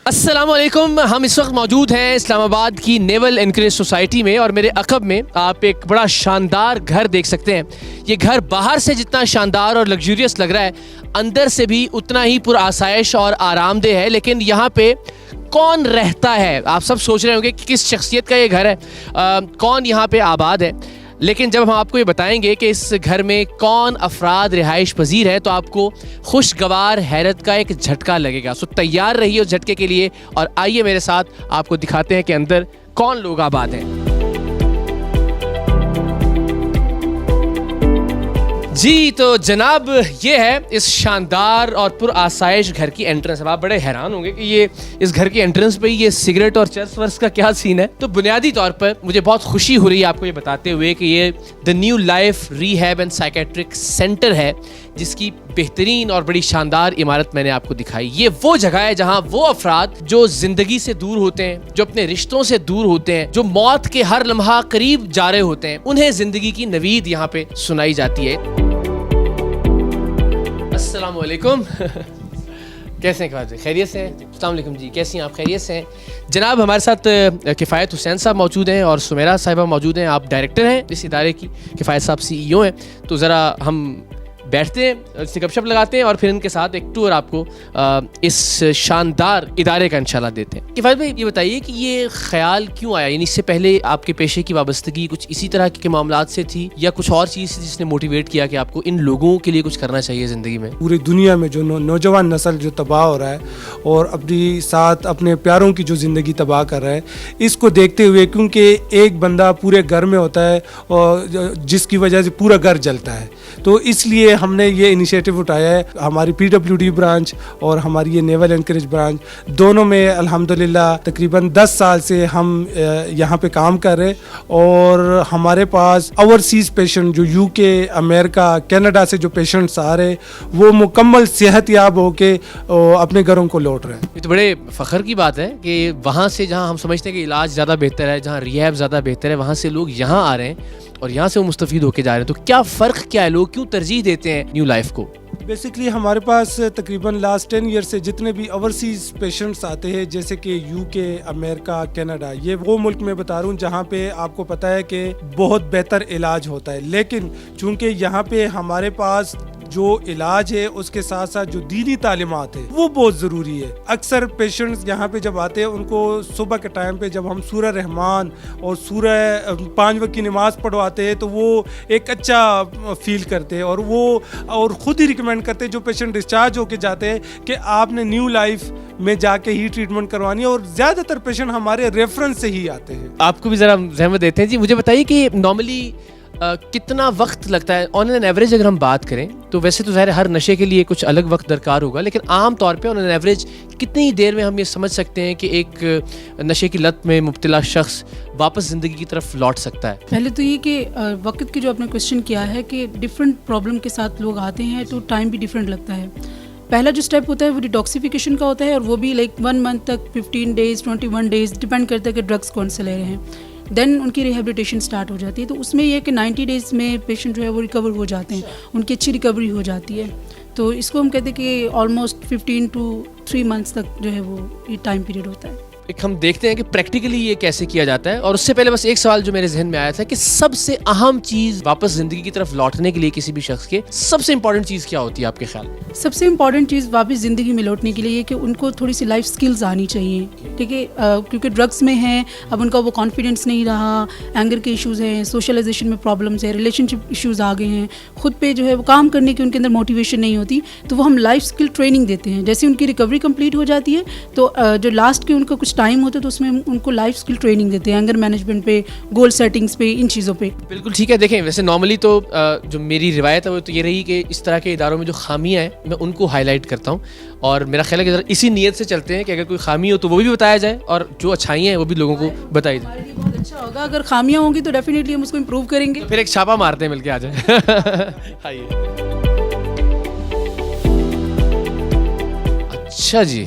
السلام علیکم. ہم اس وقت موجود ہیں اسلام آباد کی نیول انکریج سوسائٹی میں اور میرے عقب میں آپ ایک بڑا شاندار گھر دیکھ سکتے ہیں. یہ گھر باہر سے جتنا شاندار اور لگزریس لگ رہا ہے اندر سے بھی اتنا ہی پر آسائش اور آرام دہ ہے. لیکن یہاں پہ کون رہتا ہے؟ آپ سب سوچ رہے ہوں گے کہ کس شخصیت کا یہ گھر ہے, کون یہاں پہ آباد ہے. لیکن جب ہم آپ کو یہ بتائیں گے کہ اس گھر میں کون افراد رہائش پذیر ہے تو آپ کو خوشگوار حیرت کا ایک جھٹکا لگے گا. سو تیار رہیے اس جھٹکے کے لیے اور آئیے میرے ساتھ آپ کو دکھاتے ہیں کہ اندر کون لوگ آباد ہیں. جی تو جناب یہ ہے اس شاندار اور پر آسائش گھر کی انٹرنس. اب آپ بڑے حیران ہوں گے کہ یہ اس گھر کی انٹرنس پہ یہ سگریٹ اور چرس ورس کا کیا سین ہے. تو بنیادی طور پر مجھے بہت خوشی ہو رہی ہے آپ کو یہ بتاتے ہوئے کہ یہ the new life rehab and psychiatric centre ہے جس کی بہترین اور بڑی شاندار عمارت میں نے آپ کو دکھائی. یہ وہ جگہ ہے جہاں وہ افراد جو زندگی سے دور ہوتے ہیں, جو اپنے رشتوں سے دور ہوتے ہیں, جو موت کے ہر لمحہ قریب جا رہے ہوتے ہیں, انہیں زندگی کی نوید یہاں پہ سنائی جاتی ہے. السلام علیکم. کیسے ہیں خواجہ؟ خیریت سے ہیں؟ السلام علیکم جی, کیسی ہیں آپ؟ خیریت سے ہیں جناب. ہمارے ساتھ کفایت حسین صاحب موجود ہیں اور سمیرہ صاحبہ موجود ہیں. آپ ڈائریکٹر ہیں اس ادارے کی, کفایت صاحب CEO ہیں. تو ذرا ہم بیٹھتے ہیں, اس سے گپ شپ لگاتے ہیں اور پھر ان کے ساتھ ایک ٹور آپ کو اس شاندار ادارے کا انشاءاللہ دیتے ہیں. کفایت بھائی یہ بتائیے کہ یہ خیال کیوں آیا, یعنی اس سے پہلے آپ کے پیشے کی وابستگی کچھ اسی طرح کے معاملات سے تھی یا کچھ اور چیز جس نے موٹیویٹ کیا کہ آپ کو ان لوگوں کے لیے کچھ کرنا چاہیے زندگی میں؟ پوری دنیا میں جو نوجوان نسل جو تباہ ہو رہا ہے اور اپنی ساتھ اپنے پیاروں کی جو زندگی تباہ کر رہا ہے, اس کو دیکھتے ہوئے کیونکہ ایک بندہ پورے گھر میں ہوتا ہے اور جس کی وجہ سے پورا گھر جلتا ہے, تو اس لیے ہم نے یہ انیشیٹو اٹھایا ہے. ہماری PWD برانچ اور ہماری یہ نیول انکریج برانچ دونوں میں الحمدللہ تقریباً 10 سال سے ہم یہاں پہ کام کر رہے, اور ہمارے پاس اوورسیز پیشنٹ جو UK, امریکہ, کینیڈا سے جو پیشنٹس آ رہے وہ مکمل صحت یاب ہو کے اپنے گھروں کو لوٹ رہے ہیں. یہ تو بڑے فخر کی بات ہے کہ وہاں سے جہاں ہم سمجھتے ہیں کہ علاج زیادہ بہتر ہے, جہاں ریہیب زیادہ بہتر ہے, وہاں سے لوگ یہاں آ رہے ہیں اور یہاں سے وہ مستفید ہو کے جا رہے ہیں. تو کیا فرق کیا ہے, لوگ کیوں ترجیح دیتے ہیں نیو لائف کو؟ بیسکلی ہمارے پاس تقریباً لاسٹ 10 ایئر سے جتنے بھی اوورسیز پیشنٹس آتے ہیں جیسے کہ UK, امریکہ, کینیڈا, یہ وہ ملک میں بتا رہا ہوں جہاں پہ آپ کو پتہ ہے کہ بہت بہتر علاج ہوتا ہے. لیکن چونکہ یہاں پہ ہمارے پاس جو علاج ہے اس کے ساتھ ساتھ جو دینی تعلیمات ہے وہ بہت ضروری ہے. اکثر پیشنٹس یہاں پہ جب آتے ہیں ان کو صبح کے ٹائم پہ جب ہم سورہ رحمان اور سورہ 5 وقت کی نماز پڑھواتے ہیں تو وہ ایک اچھا فیل کرتے ہیں اور خود ہی ریکمینڈ کرتے ہیں جو پیشنٹ ڈسچارج ہو کے جاتے ہیں کہ آپ نے نیو لائف میں جا کے ہی ٹریٹمنٹ کروانی ہے, اور زیادہ تر پیشنٹ ہمارے ریفرنس سے ہی آتے ہیں. آپ کو بھی ذرا زحمت دیتے ہیں جی. مجھے بتائیے کہ نارملی کتنا وقت لگتا ہے آن این ایوریج؟ اگر ہم بات کریں تو ویسے تو ظاہر ہر نشے کے لیے کچھ الگ وقت درکار ہوگا, لیکن عام طور پہ آن این ایوریج کتنی دیر میں ہم یہ سمجھ سکتے ہیں کہ ایک نشے کی لت میں مبتلا شخص واپس زندگی کی طرف لوٹ سکتا ہے؟ پہلے تو یہ کہ وقت کی جو آپ نے کوشچن کیا ہے کہ ڈفرینٹ پرابلم کے ساتھ لوگ آتے ہیں تو ٹائم بھی ڈفرینٹ لگتا ہے. پہلا جو اسٹیپ ہوتا ہے وہ ڈیٹاکسیفیکیشن کا ہوتا ہے, اور وہ بھی لائک 1 منتھ تک 15 days 21 days ڈپینڈ کرتا ہے کہ ڈرگس کون سے لے رہے ہیں. دین ان کی ریہیبلیٹیشن اسٹارٹ ہو جاتی ہے. تو اس میں یہ کہ 90 days میں پیشنٹ جو ہے وہ ریکور ہو جاتے ہیں, ان کی اچھی ریکوری ہو جاتی ہے. تو اس کو ہم کہتے ہیں کہ آلموسٹ 15 to 3 months تک جو ہے وہ یہ ٹائم پیریڈ ہوتا ہے. ایک ہم دیکھتے ہیں کہ پریکٹیکلی یہ کیسے کیا جاتا ہے. اور اس سے پہلے بس ایک سوال جو میرے ذہن میں آیا تھا کہ سب سے اہم چیز واپس زندگی کی طرف لوٹنے کے لیے کسی بھی شخص کے سب سے امپورٹنٹ چیز کیا ہوتی ہے آپ کے خیال میں؟ سب سے امپورٹنٹ چیز واپس زندگی میں لوٹنے کے لیے کہ ان کو تھوڑی سی لائف سکلز آنی چاہیے, ٹھیک ہے, کیونکہ ڈرگس میں ہیں, اب ان کا وہ کانفیڈنس نہیں رہا, اینگر کے ایشوز ہیں, سوشلائزیشن میں پرابلمس ہیں, ریلیشن شپ ایشوز آ گئے ہیں, خود پہ جو ہے وہ کام کرنے کی ان کے اندر موٹیویشن نہیں ہوتی. تو وہ ہم لائف سکل ٹریننگ دیتے ہیں. جیسے ان کی ریکوری کمپلیٹ ہو جاتی ہے تو جو لاسٹ کے ان کا کچھ ٹائم ہوتا ہے تو اس میں ان کو لائف سکل ٹریننگ دیتے ہیں, اینگر مینجمنٹ پہ, گول سیٹنگس پہ, ان چیزوں پہ. بالکل ٹھیک ہے. دیکھیں ویسے نارملی تو جو میری روایت ہے وہ تو یہ رہی کہ اس طرح کے اداروں میں جو خامیاں ہیں میں ان کو ہائی لائٹ کرتا ہوں, اور میرا خیال ہے کہ ذرا اسی نیت سے چلتے ہیں کہ اگر کوئی خامی ہو تو وہ بھی بتایا جائے اور جو اچھائیاں ہیں وہ بھی لوگوں کو بتائی جائے. بہت اچھا ہوگا اگر خامیاں ہوں گی تو ڈیفینیٹلی ہم اس کو امپروو کریں گے. پھر ایک چھاپا مارتے ہیں مل کے آ جائیں. اچھا جی,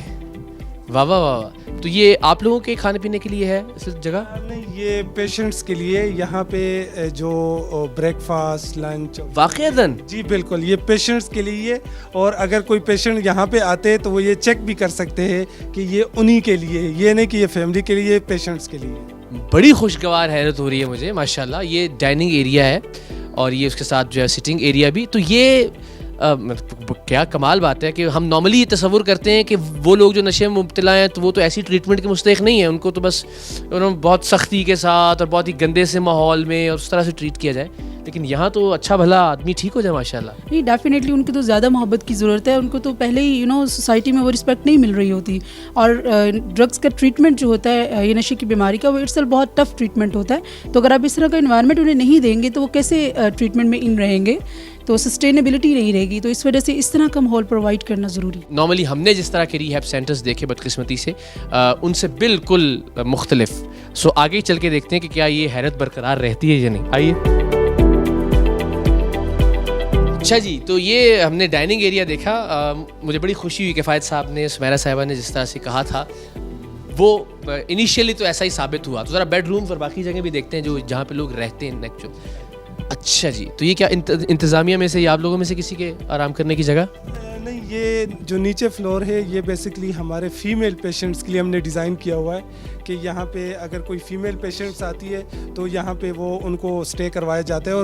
واہ واہ واہ. تو یہ آپ لوگوں کے کھانے پینے کے لیے ہے اس جگہ؟ نہیں، یہ پیشنٹس کے لیے یہاں پہ جو بریک فاسٹ لنچ واقعتاً جی بالکل یہ پیشنٹس کے لیے، اور اگر کوئی پیشنٹ یہاں پہ آتے تو وہ یہ چیک بھی کر سکتے ہیں کہ یہ انہی کے لیے، یہ نہیں کہ یہ فیملی کے لیے، پیشنٹس کے لیے. بڑی خوشگوار حیرت ہو رہی ہے مجھے ماشاءاللہ. یہ ڈائننگ ایریا ہے اور یہ اس کے ساتھ جو ہے سٹنگ ایریا بھی. تو یہ کیا کمال بات ہے کہ ہم نارملی یہ تصور کرتے ہیں کہ وہ لوگ جو نشے میں مبتلا ہیں تو وہ تو ایسی ٹریٹمنٹ کے مستحق نہیں ہیں، ان کو تو بس بہت سختی کے ساتھ اور بہت ہی گندے سے ماحول میں اور اس طرح سے ٹریٹ کیا جائے. لیکن یہاں تو اچھا بھلا آدمی ٹھیک ہو جائے ماشاءاللہ. نہیں، ڈیفینیٹلی ان کی تو زیادہ محبت کی ضرورت ہے. ان کو تو پہلے ہی سوسائٹی میں وہ رسپیکٹ نہیں مل رہی ہوتی. اور ڈرگس کا ٹریٹمنٹ جو ہوتا ہے یہ نشے کی بیماری کا، وہ اٹسل بہت ٹف ٹریٹمنٹ ہوتا ہے. تو اگر آپ اس طرح کا انوائرمنٹ انہیں نہیں دیں گے تو وہ کیسے ٹریٹمنٹ میں ان رہیں گے؟ تو سسٹینیبلٹی نہیں رہے گی. تو اس وجہ سے اس طرح کا ماحول پرووائڈ کرنا ضروری. نارملی ہم نے جس طرح کے ریہیب سینٹرز دیکھے بدقسمتی سے ان سے بالکل مختلف. سو آگے چل کے دیکھتے ہیں کہ کیا یہ حیرت برقرار رہتی ہے یا نہیں. آئیے. اچھا جی، تو یہ ہم نے ڈائننگ ایریا دیکھا. مجھے بڑی خوشی ہوئی کہ فائد صاحب نے، سمیرہ صاحبہ نے جس طرح سے کہا تھا وہ انیشیلی تو ایسا ہی ثابت ہوا. تو ذرا بیڈ رومز اور باقی جگہیں بھی دیکھتے ہیں جو جہاں پہ لوگ رہتے ہیں جو. اچھا جی، تو یہ کیا انتظامیہ میں سے یا آپ لوگوں میں سے کسی کے آرام کرنے کی جگہ؟ نہیں، یہ جو نیچے فلور ہے یہ بیسکلی ہمارے فیمیل پیشنٹس کے لیے ہم نے ڈیزائن کیا ہوا ہے کہ یہاں پہ اگر کوئی فیمیل پیشنٹس آتی ہے تو یہاں پہ وہ ان کو اسٹے کروایا جاتا ہے.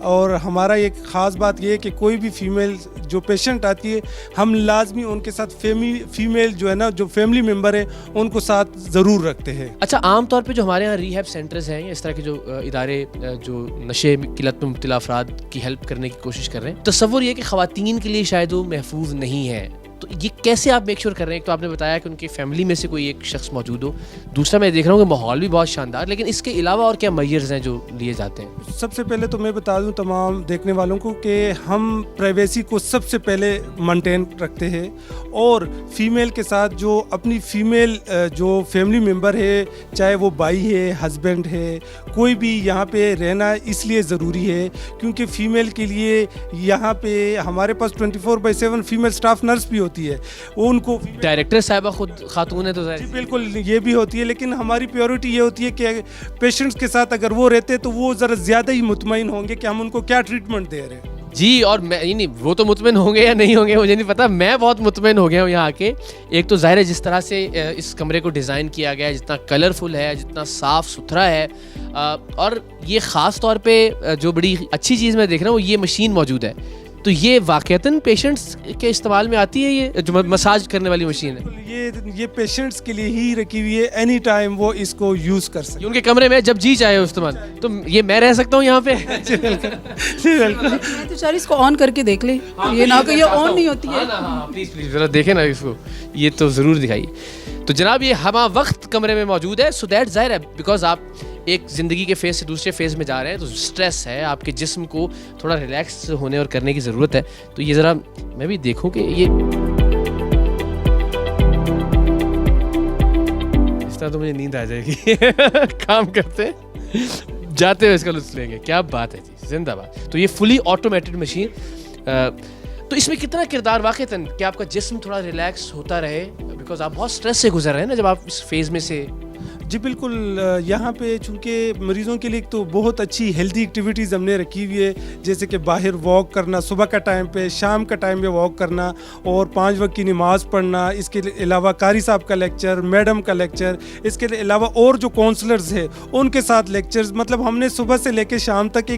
اور ہمارا ایک خاص بات یہ ہے کہ کوئی بھی فیمیل جو پیشنٹ آتی ہے ہم لازمی ان کے ساتھ فیمیل جو ہے نا، جو فیملی ممبر ہے ان کو ساتھ ضرور رکھتے ہیں. اچھا، عام طور پہ جو ہمارے یہاں ریہیب سینٹرز ہیں یا اس طرح کے جو ادارے جو نشے کی لت میں مبتلا افراد کی ہیلپ کرنے کی کوشش کر رہے ہیں، تصور یہ کہ خواتین کے لیے شاید وہ محفوظ نہیں ہے. تو یہ کیسے آپ میک شیور کر رہے ہیں؟ ایک تو آپ نے بتایا کہ ان کی فیملی میں سے کوئی ایک شخص موجود ہو، دوسرا میں دیکھ رہا ہوں کہ ماحول بھی بہت شاندار، لیکن اس کے علاوہ اور کیا میئرز ہیں جو لیے جاتے ہیں؟ سب سے پہلے تو میں بتا دوں تمام دیکھنے والوں کو کہ ہم پرائیویسی کو سب سے پہلے مینٹین رکھتے ہیں. اور فیمیل کے ساتھ جو اپنی فیمیل جو فیملی ممبر ہے، چاہے وہ بھائی ہے، ہسبینڈ ہے، کوئی بھی یہاں پہ رہنا اس لیے ضروری ہے کیونکہ فیمیل کے لیے یہاں پہ ہمارے پاس 24/7 فیمیل سٹاف نرس بھی ہوتی ہے. وہ ان کو ڈائریکٹر صاحبہ خود خاتون ہے تو جی بالکل یہ بھی ہوتی ہے، لیکن ہماری پیورٹی یہ ہوتی ہے کہ پیشنٹس کے ساتھ اگر وہ رہتے تو وہ ذرا زیادہ ہی مطمئن ہوں گے کہ ہم ان کو کیا ٹریٹمنٹ دے رہے ہیں. جی. اور میں نہیں، وہ تو مطمئن ہوں گے یا نہیں ہوں گے مجھے نہیں پتا، میں بہت مطمئن ہو گیا ہوں یہاں آ کے. ایک تو ظاہر ہے جس طرح سے اس کمرے کو ڈیزائن کیا گیا ہے، جتنا کلرفل ہے، جتنا صاف ستھرا ہے، اور یہ خاص طور پہ جو بڑی اچھی چیز میں دیکھ رہا ہوں وہ یہ مشین موجود ہے. تو یہ واقعتاً پیشنٹس کے استعمال میں آتی ہے، یہ جو مساج کرنے والی مشین ہے؟ یہ پیشنٹس کے لیے ہی رکھی ہوئی ہے، اینی ٹائم وہ اس کو یوز کر سکتے ہیں. ان کے کمرے میں جب جی چاہے استعمال. تو یہ میں رہ سکتا ہوں یہاں پہ؟ میں تو چاہ رہی اس کو آن کر کے دیکھ لیں، یہ نہ کہ یہ آن نہیں ہوتی ہے. پلیز ذرا دیکھیں نا اس کو، یہ تو ضرور دکھائیے. تو جناب یہ ہمہ وقت کمرے میں موجود ہے. سو دیٹ ظاہر ہے بیکاز آپ ایک زندگی کے فیز سے دوسرے فیز میں جا رہے ہیں تو اسٹریس ہے، آپ کے جسم کو تھوڑا ریلیکس ہونے اور کرنے کی ضرورت ہے. تو یہ ذرا میں بھی دیکھوں کہ یہ اس طرح تو مجھے نیند آ جائے گی. کام کرتے جاتے ہوئے اس کا لطف لیں گے. کیا بات ہے جی، زندہ باد. تو یہ فلی آٹومیٹڈ مشین. تو اس میں کتنا کردار واقعتاً کہ آپ کا جسم تھوڑا ریلیکس ہوتا رہے بیکاز آپ بہت اسٹریس سے گزر رہے ہیں نا جب آپ اس فیز میں سے. جی بالکل. یہاں پہ چونکہ مریضوں کے لیے تو بہت اچھی ہیلدی ایکٹیویٹیز ہم نے رکھی ہوئی ہے، جیسے کہ باہر واک کرنا، صبح کا ٹائم پہ، شام کا ٹائم پہ واک کرنا، اور 5 وقت کی نماز پڑھنا. اس کے علاوہ قاری صاحب کا لیکچر، میڈم کا لیکچر، اس کے علاوہ اور جو کونسلرز ہیں ان کے ساتھ لیکچرز. مطلب ہم نے صبح سے لے کے شام تک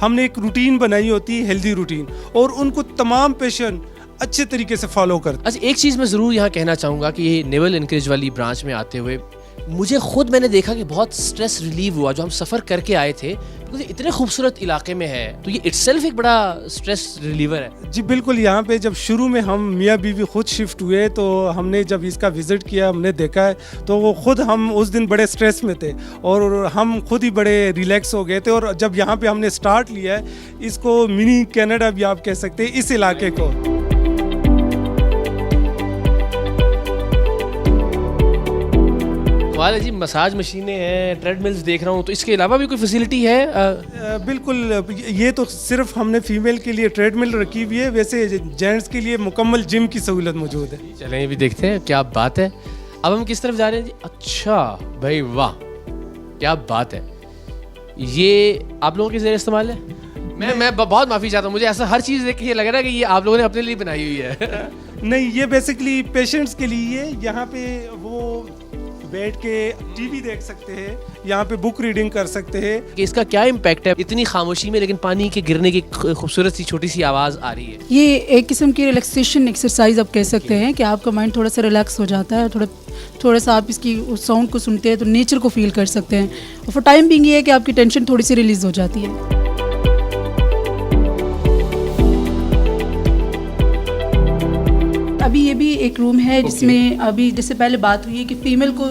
ہم نے ایک روٹین بنائی ہوتی ہے، ہیلدی روٹین، اور ان کو تمام پیشنٹ اچھے طریقے سے فالو کرتے. اچھا، ایک چیز میں ضرور یہاں کہنا چاہوں گا کہ یہ نیول انکریج والی برانچ میں آتے ہوئے مجھے خود میں نے دیکھا کہ بہت سٹریس ریلیو ہوا جو ہم سفر کر کے آئے تھے، کیونکہ اتنے خوبصورت علاقے میں ہے تو یہ اٹ سیلف ایک بڑا سٹریس ریلیور ہے. جی بالکل. یہاں پہ جب شروع میں ہم میاں بیوی خود شفٹ ہوئے تو ہم نے جب اس کا وزٹ کیا، ہم نے دیکھا ہے تو وہ خود ہم اس دن بڑے سٹریس میں تھے اور ہم خود ہی بڑے ریلیکس ہو گئے تھے. اور جب یہاں پہ ہم نے سٹارٹ لیا ہے اس کو منی کینیڈا بھی آپ کہہ سکتے ہیں اس علاقے کو. کمال ہے جی. مساج مشینیں ہیں، ٹریڈ ملز دیکھ رہا ہوں. تو اس کے علاوہ بھی کوئی فیسلٹی ہے؟ بالکل. یہ تو صرف ہم نے فیمیل کے لیے ٹریڈ مل رکھی ہوئی ہے، ویسے جینٹس کے لیے مکمل جم کی سہولت موجود ہے. چلیں یہ بھی دیکھتے ہیں. کیا بات ہے. اب ہم کس طرف جا رہے ہیں جی؟ اچھا بھائی واہ کیا بات ہے. یہ آپ لوگوں کے زیر استعمال ہے؟ میں بہت معافی چاہتا ہوں, مجھے ایسا ہر چیز دیکھ کے یہ لگ رہا ہے کہ یہ آپ لوگوں نے اپنے لیے بنائی ہوئی ہے. نہیں, یہ بیسکلی پیشنٹس کے لیے. یہاں پہ وہ بیٹھ کے ٹی وی دیکھ سکتے ہیں, یہاں پہ بک ریڈنگ کر سکتے ہیں. کہ اس کا کیا امپیکٹ ہے اتنی خاموشی میں لیکن پانی کے گرنے کی خوبصورت سی چھوٹی سی آواز آ رہی ہے. یہ ایک قسم کی ریلیکسیشن ایکسرسائز آپ کہہ سکتے ہیں کہ آپ کا مائنڈ تھوڑا سا ریلیکس ہو جاتا ہے, تھوڑا سا آپ اس کی ساؤنڈ کو سنتے ہیں تو نیچر کو فیل کر سکتے ہیں, اور فور ٹائم بینگ یہ ہے کہ آپ کی ٹینشن تھوڑی سی ریلیز ہو جاتی ہے. ابھی یہ بھی ایک روم ہے جس میں ابھی جیسے پہلے بات ہوئی ہے کہ فیمیل کو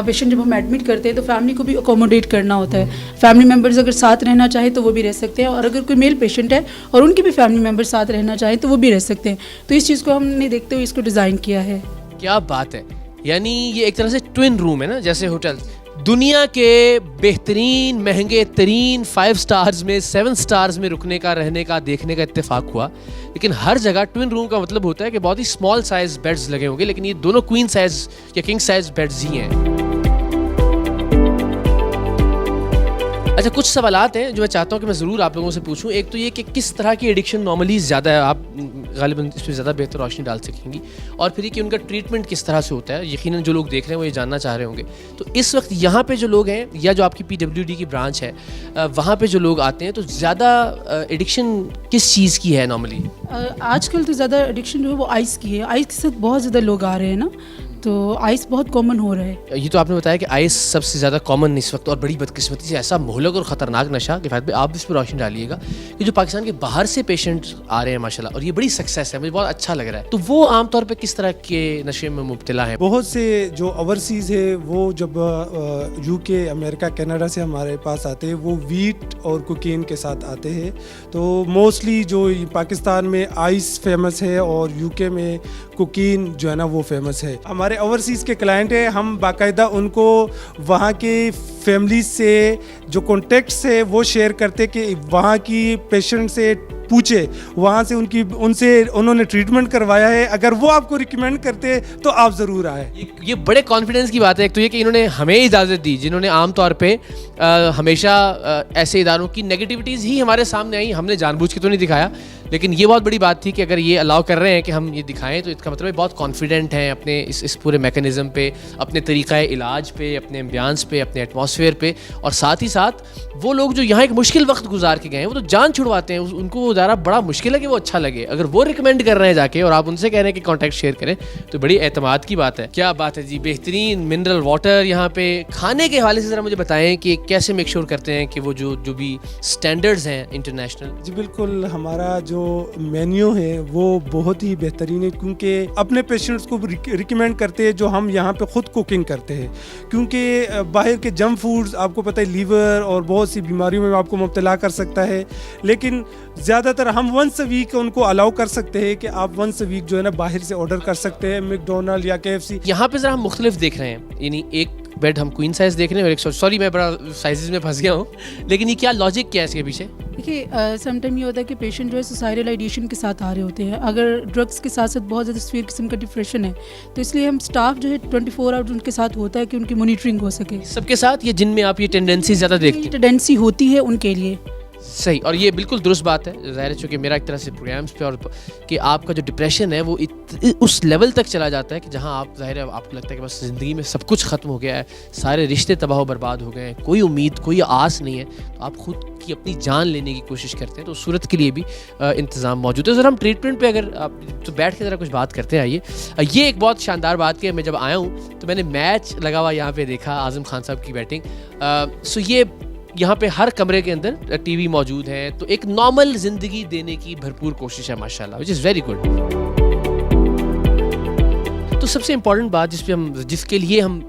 پیشنٹ جب ہم ایڈمٹ کرتے ہیں تو فیملی کو بھی اکوموڈیٹ کرنا ہوتا ہے. فیملی ممبرز اگر ساتھ رہنا چاہے تو وہ بھی رہ سکتے ہیں, اور اگر کوئی میل پیشنٹ ہے اور ان کے بھی فیملی ممبر ساتھ رہنا چاہیں تو وہ بھی رہ سکتے ہیں. تو اس چیز کو ہم نے دیکھتے ہوئے اس کو ڈیزائن کیا ہے. کیا بات ہے, یعنی یہ ایک طرح سے ٹوین روم ہے نا, جیسے ہوٹل دنیا کے بہترین مہنگے ترین 5 سٹارز میں 7 سٹارز میں رکنے کا رہنے کا دیکھنے کا اتفاق ہوا, لیکن ہر جگہ ٹوین روم کا مطلب ہوتا ہے کہ بہت ہی اسمال سائز بیڈز لگے ہوں گے, لیکن یہ دونوں کوئین سائز یا کنگ سائز بیڈز ہی ہیں. اچھا کچھ سوالات ہیں جو میں چاہتا ہوں کہ میں ضرور آپ لوگوں سے پوچھوں. ایک تو یہ کہ کس طرح کی ایڈکشن نارملی زیادہ ہے, آپ غالباً اس پہ زیادہ بہتر روشنی ڈال سکیں گی, اور پھر یہ کہ ان کا ٹریٹمنٹ کس طرح سے ہوتا ہے. یقیناً جو لوگ دیکھ رہے ہیں وہ یہ جاننا چاہ رہے ہوں گے. تو اس وقت یہاں پہ جو لوگ ہیں یا جو آپ کی PWD کی برانچ ہے وہاں پہ جو لوگ آتے ہیں تو زیادہ ایڈکشن کس چیز کی ہے نارملی؟ آج کل تو زیادہ ایڈکشن جو ہے وہ آئس کی ہے. آئس کے ساتھ بہت زیادہ لوگ آ رہے ہیں نا, تو آئس بہت کامن ہو رہا ہے. یہ تو آپ نے بتایا کہ آئس سب سے زیادہ کامن اس وقت, اور بڑی بدقسمتی سے ایسا مہلک اور خطرناک نشہ کہ فہد بھائی آپ اس پہ روشنی ڈالیے گا کہ جو پاکستان کے باہر سے پیشنٹ آ رہے ہیں ماشاءاللہ, اور یہ بڑی سکسیس ہے, مجھے بہت اچھا لگ رہا ہے. تو وہ عام طور پہ کس طرح کے نشے میں مبتلا ہیں؟ بہت سے جو اوورسیز ہے وہ جب UK, امریکہ, کینیڈا سے ہمارے پاس آتے ہیں وہ ویٹ اور کوکین کے ساتھ آتے ہیں. تو موسٹلی جو پاکستان میں آئس فیمس ہے اور UK میں کوکین جو ہے نا وہ فیمس ہے. ہمارے اوورسیز کے کلائنٹ ہیں, ہم باقاعدہ ان کو وہاں کے فیملی سے جو کانٹیکٹس ہے وہ شیئر کرتے کہ وہاں کی پیشنٹ سے پوچھے, وہاں سے ان سے انہوں نے ٹریٹمنٹ کروایا ہے, اگر وہ آپ کو ریکمینڈ کرتے تو آپ ضرور آئے. یہ بڑے کانفیڈنس کی بات ہے. ایک تو یہ کہ انہوں نے ہمیں اجازت دی, جنہوں نے عام طور پہ ہمیشہ ایسے اداروں کی نیگیٹیوٹیز ہی ہمارے سامنے آئی, ہم نے جان بوجھ کے تو نہیں دکھایا, لیکن یہ بہت بڑی بات تھی کہ اگر یہ الاؤ کر رہے ہیں کہ ہم یہ دکھائیں تو اس کا مطلب ہے بہت کانفیڈنٹ ہیں اپنے اس پورے میکینزم پہ, اپنے طریقہ علاج پہ, اپنے ایمبیانس پہ, اپنے ایٹماسفیئر پہ. اور ساتھ ہی ساتھ وہ لوگ جو یہاں ایک مشکل وقت گزار کے گئے ہیں وہ تو جان چھڑواتے ہیں, ان کو وہ ادارہ بڑا مشکل ہے کہ وہ اچھا لگے. اگر وہ ریکمینڈ کر رہے ہیں جا کے اور آپ ان سے کہہ رہے ہیں کہ کانٹیکٹ شیئر کریں تو بڑی اعتماد کی بات ہے. کیا بات ہے جی, بہترین منرل واٹر یہاں پہ. کھانے کے حوالے سے ذرا مجھے بتائیں کہ کیسے میک شیور کرتے ہیں کہ وہ جو بھی اسٹینڈرڈز ہیں انٹرنیشنل؟ جی بالکل, ہمارا جو مینیو ہے وہ بہت ہی بہترین ہے, کیونکہ اپنے پیشنٹس کو ریکمینڈ کرتے ہیں جو ہم یہاں پہ خود کوکنگ کرتے ہیں, کیونکہ باہر کے جنک فوڈز آپ کو پتہ ہے لیور اور بہت سی بیماریوں میں آپ کو مبتلا کر سکتا ہے, لیکن زیادہ تر ہم ونس اے ویک ان کو الاؤ کر سکتے ہیں کہ آپ ونس اے ویک جو ہے نا باہر سے آرڈر کر سکتے ہیں, میکڈونلڈ یا KFC. یہاں پہ ذرا ہم مختلف دیکھ رہے ہیں, یعنی ایک بیڈ ہم کوئین سائز دیکھ رہے ہیں اور ایک سوری میں بڑا سائزز میں پھنس گیا ہوں, لیکن یہ کیا لاجک کیا ہے اس کے پیچھے؟ دیکھیے سم ٹائم یہ ہوتا ہے کہ پیشنٹ جو ہے سوسائڈل آئیڈیشن کے ساتھ آ رہے ہوتے ہیں, اگر ڈرگس کے ساتھ ساتھ بہت زیادہ سیویئر قسم کا ڈپریشن ہے, تو اس لیے ہم اسٹاف جو ہے 24 آور ان کے ساتھ ہوتا ہے کہ ان کی مانیٹرنگ ہو سکے. سب کے ساتھ یہ جن میں آپ یہ ٹینڈنسی زیادہ دیکھتے ہیں؟ ٹینڈنسی ہوتی ہے ان کے لیے. صحیح, اور یہ بالکل درست بات ہے. ظاہر ہے چونکہ میرا ایک طرح سے پروگرامس پہ اور کہ آپ کا جو ڈپریشن ہے وہ اس لیول تک چلا جاتا ہے کہ جہاں آپ ظاہر ہے آپ کو لگتا ہے کہ بس زندگی میں سب کچھ ختم ہو گیا ہے, سارے رشتے تباہ و برباد ہو گئے ہیں, کوئی امید کوئی آس نہیں ہے, تو آپ خود کی اپنی جان لینے کی کوشش کرتے ہیں. تو اس صورت کے لیے بھی انتظام موجود ہے. ذرا ہم ٹریٹمنٹ پہ اگر آپ تو بیٹھ کے ذرا کچھ بات کرتے ہیں. آئیے, یہ ایک بہت شاندار بات کہ میں جب آیا ہوں تو میں نے میچ لگا ہوا یہاں پہ دیکھا, اعظم خان صاحب کی بیٹنگ. سو یہ یہاں پہ ہر کمرے کے اندر ٹی وی موجود ہے, تو ایک نارمل زندگی دینے کی بھرپور کوشش ہے ماشاءاللہ, وچ از ویری گڈ. تو سب سے امپورٹنٹ بات جس کے لیے ہم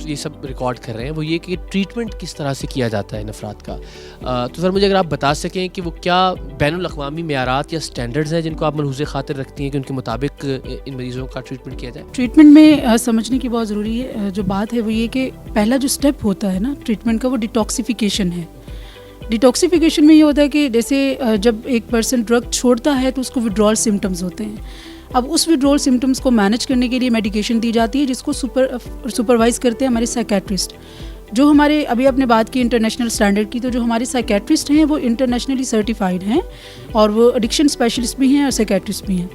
یہ سب ریکارڈ کر رہے ہیں وہ یہ کہ ٹریٹمنٹ کس طرح سے کیا جاتا ہے ان افراد کا. تو سر مجھے اگر آپ بتا سکیں کہ وہ کیا بین الاقوامی معیارات یا اسٹینڈرڈز ہیں جن کو آپ ملحوظ خاطر رکھتی ہیں کہ ان کے مطابق ان مریضوں کا ٹریٹمنٹ کیا جائے؟ ٹریٹمنٹ میں سمجھنے کی بہت ضروری ہے جو بات ہے وہ یہ کہ پہلا جو اسٹیپ ہوتا ہے نا ٹریٹمنٹ کا وہ ڈیٹاکسیفیکیشن ہے. ڈیٹاکسیفیکیشن میں یہ ہوتا ہے کہ جیسے جب ایک پرسن ڈرگ چھوڑتا ہے تو اس کو وڈرال سمٹمز ہوتے ہیں. اب اس وڈرول سمٹمس کو مینیج کرنے کے لیے میڈیکیشن دی جاتی ہے جس کو سپروائز کرتے ہیں ہمارے سائیکیٹرسٹ. جو ہمارے ابھی آپ نے بات کی انٹرنیشنل اسٹینڈرڈ کی, تو جو ہمارے سائیکیٹرسٹ ہیں وہ انٹرنیشنلی سرٹیفائڈ ہیں اور وہ ایڈکشن اسپیشلسٹ بھی ہیں اور سائیکیٹرسٹ بھی ہیں.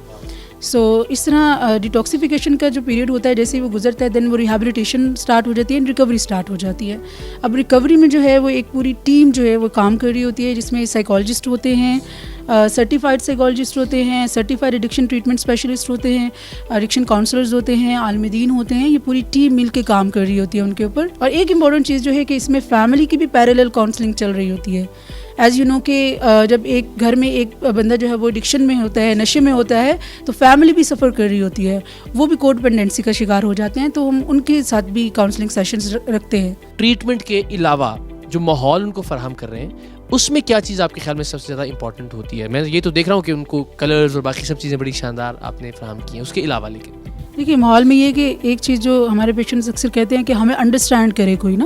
سو اس طرح ڈیٹاکسیفیکیشن کا جو پیریڈ ہوتا ہے جیسے ہی وہ گزرتا ہے دین وہ ریہیبلیٹیشن اسٹارٹ ہو جاتی ہے, ریکوری اسٹارٹ ہو جاتی ہے. اب ریکوری میں جو ہے وہ ایک پوری ٹیم جو ہے وہ کام کر رہی ہوتی ہے جس میں سائیکالوجسٹ ہوتے ہیں, سرٹیفائڈ سائیکالوجسٹ ہوتے ہیں, سرٹیفائڈ ایڈکشن ٹریٹمنٹ اسپیشلسٹ ہوتے ہیں, ایڈکشن کاؤنسلرز ہوتے ہیں, عالم دین ہوتے ہیں. یہ پوری ٹیم مل کے کام کر رہی ہوتی ہے ان کے اوپر. اور ایک امپورٹنٹ چیز جو ہے کہ اس میں فیملی کی بھی پیرالل کاؤنسلنگ چل رہی ہوتی ہے. ایز یو نو کہ جب ایک گھر میں ایک بندہ جو ہے وہ ایڈکشن میں ہوتا ہے, نشے میں ہوتا ہے, تو فیملی بھی سفر کر رہی ہوتی ہے, وہ بھی کوڈ ڈپینڈنسی کا شکار ہو جاتے ہیں. تو ہم ان کے ساتھ بھی کاؤنسلنگ سیشنز رکھتے ہیں. ٹریٹمنٹ کے علاوہ جو ماحول ان کو فراہم کر رہے ہیں اس میں کیا چیز آپ کے خیال میں سب سے زیادہ امپورٹنٹ ہوتی ہے؟ میں یہ تو دیکھ رہا ہوں کہ ان کو کلرز اور باقی سب چیزیں بڑی شاندار آپ نے فراہم کی ہیں, اس کے علاوہ لیکن دیکھیے ماحول میں یہ کہ ایک چیز جو ہمارے پیشنٹس اکثر کہتے ہیں کہ ہمیں انڈرسٹینڈ کرے کوئی نا,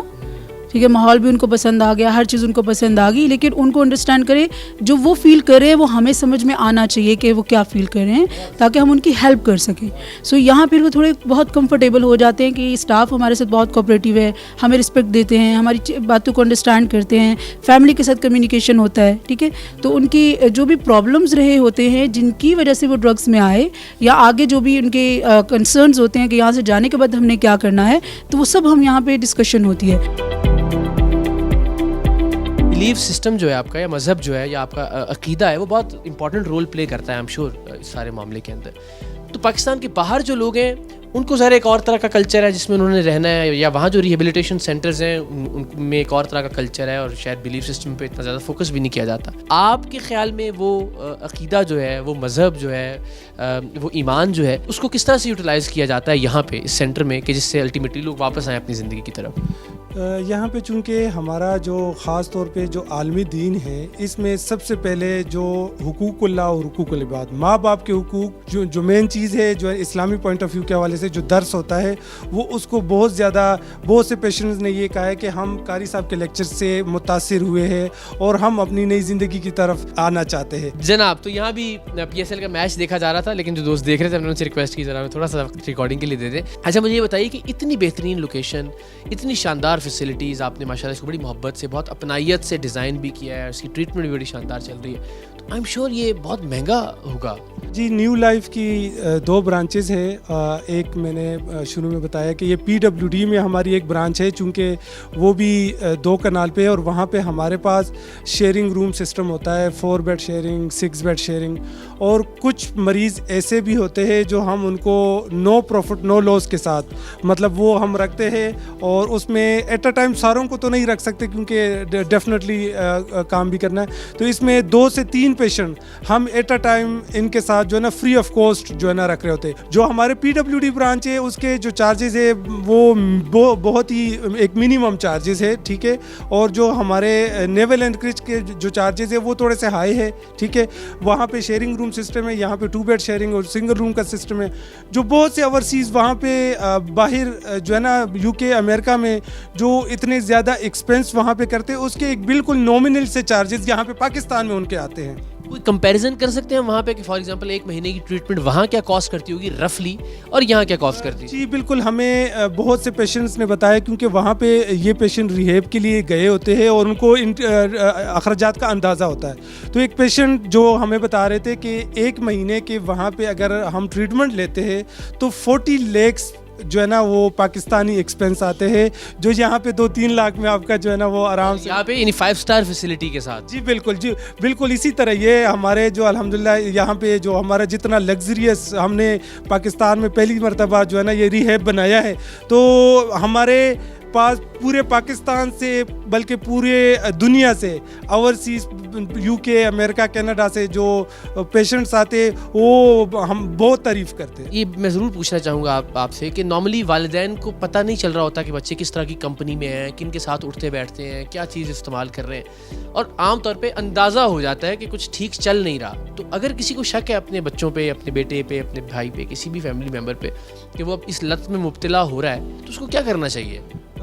ٹھیک ہے, ماحول بھی ان کو پسند آ گیا, ہر چیز ان کو پسند آ گئی, لیکن ان کو انڈرسٹینڈ کرے جو وہ فیل کر رہے ہیں وہ ہمیں سمجھ میں آنا چاہیے کہ وہ کیا فیل کر رہے ہیں تاکہ ہم ان کی ہیلپ کر سکیں. سو یہاں پھر وہ تھوڑے بہت کمفرٹیبل ہو جاتے ہیں کہ اسٹاف ہمارے ساتھ بہت کوآپریٹیو ہے, ہمیں رسپیکٹ دیتے ہیں, ہماری باتوں کو انڈرسٹینڈ کرتے ہیں, فیملی کے ساتھ کمیونیکیشن ہوتا ہے, ٹھیک ہے. تو ان کی جو بھی پرابلمز رہے ہوتے ہیں جن کی وجہ سے وہ ڈرگس میں آئے یا آگے جو بھی ان کے کنسرنز ہوتے ہیں کہ یہاں سے جانے کے بعد ہم نے کیا کرنا ہے, تو وہ سب ہم یہاں پہ ڈسکشن ہوتی ہے. بلیف سسٹم جو ہے آپ کا یا مذہب جو ہے یا آپ کا عقیدہ ہے وہ بہت امپورٹنٹ رول پلے کرتا ہے, آئی ایم شیور, اس سارے معاملے کے اندر. تو پاکستان کے باہر جو لوگ ہیں ان کو ذرا ایک اور طرح کا کلچر ہے جس میں انہوں نے رہنا ہے, یا وہاں جو ریہیبلیٹیشن سینٹرز ہیں ان میں ایک اور طرح کا کلچر ہے اور شاید بلیف سسٹم پہ اتنا زیادہ فوکس بھی نہیں کیا جاتا. آپ کے خیال میں وہ عقیدہ جو ہے, وہ مذہب جو ہے, وہ ایمان جو ہے, اس کو کس طرح سے یوٹیلائز کیا جاتا ہے یہاں پہ اس سینٹر میں کہ جس سے الٹیمیٹلی لوگ واپس آئیں اپنی زندگی کی طرف؟ یہاں پہ چونکہ ہمارا جو خاص طور پہ جو عالمی دین ہے اس میں سب سے پہلے جو حقوق اللہ اور حقوق العباد, ماں باپ کے حقوق جو مین چیز ہے جو اسلامی پوائنٹ آف ویو کے حوالے سے جو درس ہوتا ہے وہ اس کو بہت سے پیشنٹس نے یہ کہا ہے کہ ہم قاری صاحب کے لیکچر سے متاثر ہوئے ہیں اور ہم اپنی نئی زندگی کی طرف آنا چاہتے ہیں. جناب, تو یہاں بھی پی ایس ایل کا میچ دیکھا جا رہا تھا لیکن جو دوست دیکھ رہے تھے انہوں نے سے ریکویسٹ کی ذرا تھوڑا سا ریکارڈنگ کے لیے دے دیں. اچھا مجھے یہ بتائیے کہ اتنی بہترین لوکیشن, اتنی شاندار فیسلٹیز, آپ نے ماشاء اللہ اس کو بڑی محبت سے, بہت اپنائیت سے ڈیزائن بھی کیا ہے, اس کی ٹریٹمنٹ بھی بڑی شاندار چل رہی ہے, تو آئی ایم شیور یہ بہت مہنگا ہوگا. جی, نیو لائف کی 2 برانچز ہے. ایک میں نے شروع میں بتایا کہ یہ PWD میں ہماری ایک برانچ ہے, چونکہ وہ بھی 2 کنال پہ ہے اور وہاں پہ ہمارے پاس شیئرنگ روم سسٹم ہوتا ہے, 4 بیڈ شیئرنگ, 6 بیڈ شیئرنگ. اور کچھ مریض ایسے بھی ہوتے ہیں جو ہم ان کو نو پروفٹ نو لاس کے ساتھ, مطلب وہ ہم رکھتے ہیں اور اس میں ایٹ اے ٹائم ساروں کو تو نہیں رکھ سکتے کیونکہ ڈیفینیٹلی کام بھی کرنا ہے, تو اس میں 2 سے 3 پیشنٹ ہم ایٹ اے ٹائم ان کے ساتھ جو ہے نا فری آف کاسٹ جو ہے نا رکھ رہے ہوتے ہیں. جو ہمارے PWD برانچ ہے اس کے جو چارجز ہے وہ بہت ہی ایک منیمم چارجز ہے, ٹھیک ہے, اور جو ہمارے نیول اینکریج کے جو چارجز ہے وہ تھوڑے سے ہائی ہے, ٹھیک ہے. وہاں پہ شیئرنگ روم سسٹم ہے, یہاں پہ 2 بیڈ شیئرنگ اور سنگل روم کا سسٹم ہے. جو بہت سے اوورسیز وہاں پہ باہر جو ہے نا UK امریکہ میں جو اتنے زیادہ ایکسپینس وہاں پہ کرتے ہیں اس کے ایک بالکل نومینل سے چارجز یہاں پہ پاکستان میں ان کے آتے ہیں. کوئی کمپیریزن کر سکتے ہیں وہاں پہ کہ فار ایگزامپل 1 مہینے کی ٹریٹمنٹ وہاں کیا کاسٹ کرتی ہوگی رفلی اور یہاں کیا کاسٹ کرتی ہے؟ جی بالکل, ہمیں بہت سے پیشنٹس نے بتایا کیونکہ وہاں پہ یہ پیشنٹ ریہیب کے لیے گئے ہوتے ہیں اور ان کو اخراجات کا اندازہ ہوتا ہے. تو ایک پیشنٹ جو ہمیں بتا رہے تھے کہ 1 مہینے کے وہاں پہ اگر ہم ٹریٹمنٹ لیتے ہیں تو 40 lakhs جو ہے نا وہ پاکستانی ایکسپینس آتے ہیں, جو یہاں پہ 2-3 لاکھ میں آپ کا جو ہے نا وہ آرام سے یہاں پہ یعنی 5 اسٹار فیسلٹی کے ساتھ. جی بالکل اسی طرح یہ ہمارے جو الحمدللہ یہاں پہ جو ہمارا جتنا لگژریس ہم نے پاکستان میں پہلی مرتبہ جو ہے نا یہ ریہیب بنایا ہے, تو ہمارے پاس پورے پاکستان سے بلکہ پورے دنیا سے اوورسیز UK امریکہ کینیڈا سے جو پیشنٹس آتے وہ ہم بہت تعریف کرتے ہیں. یہ میں ضرور پوچھنا چاہوں گا آپ سے کہ نارملی والدین کو پتہ نہیں چل رہا ہوتا کہ بچے کس طرح کی کمپنی میں ہیں, کن کے ساتھ اٹھتے بیٹھتے ہیں, کیا چیز استعمال کر رہے ہیں, اور عام طور پہ اندازہ ہو جاتا ہے کہ کچھ ٹھیک چل نہیں رہا. تو اگر کسی کو شک ہے اپنے بچوں پہ, اپنے بیٹے پہ, اپنے بھائی پہ, کسی بھی فیملی ممبر پہ کہ وہ اب اس لت میں مبتلا ہو رہا ہے تو اس کو کیا کرنا چاہیے؟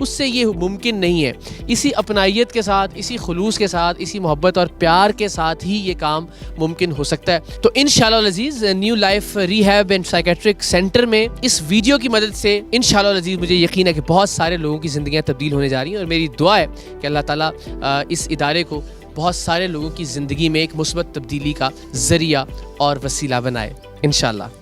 اس سے یہ ممکن نہیں ہے. اسی اپنائیت کے ساتھ, اسی خلوص کے ساتھ, اسی محبت اور پیار کے ساتھ ہی یہ کام ممکن ہو سکتا ہے. تو انشاءاللہ العزیز new life rehab and psychiatric centre میں اس ویڈیو کی مدد سے انشاءاللہ العزیز مجھے یقین ہے کہ بہت سارے لوگوں کی زندگیاں تبدیل ہونے جا رہی ہیں, اور میری دعا ہے کہ اللہ تعالیٰ اس ادارے کو بہت سارے لوگوں کی زندگی میں ایک مثبت تبدیلی کا ذریعہ اور وسیلہ بنائے انشاءاللہ.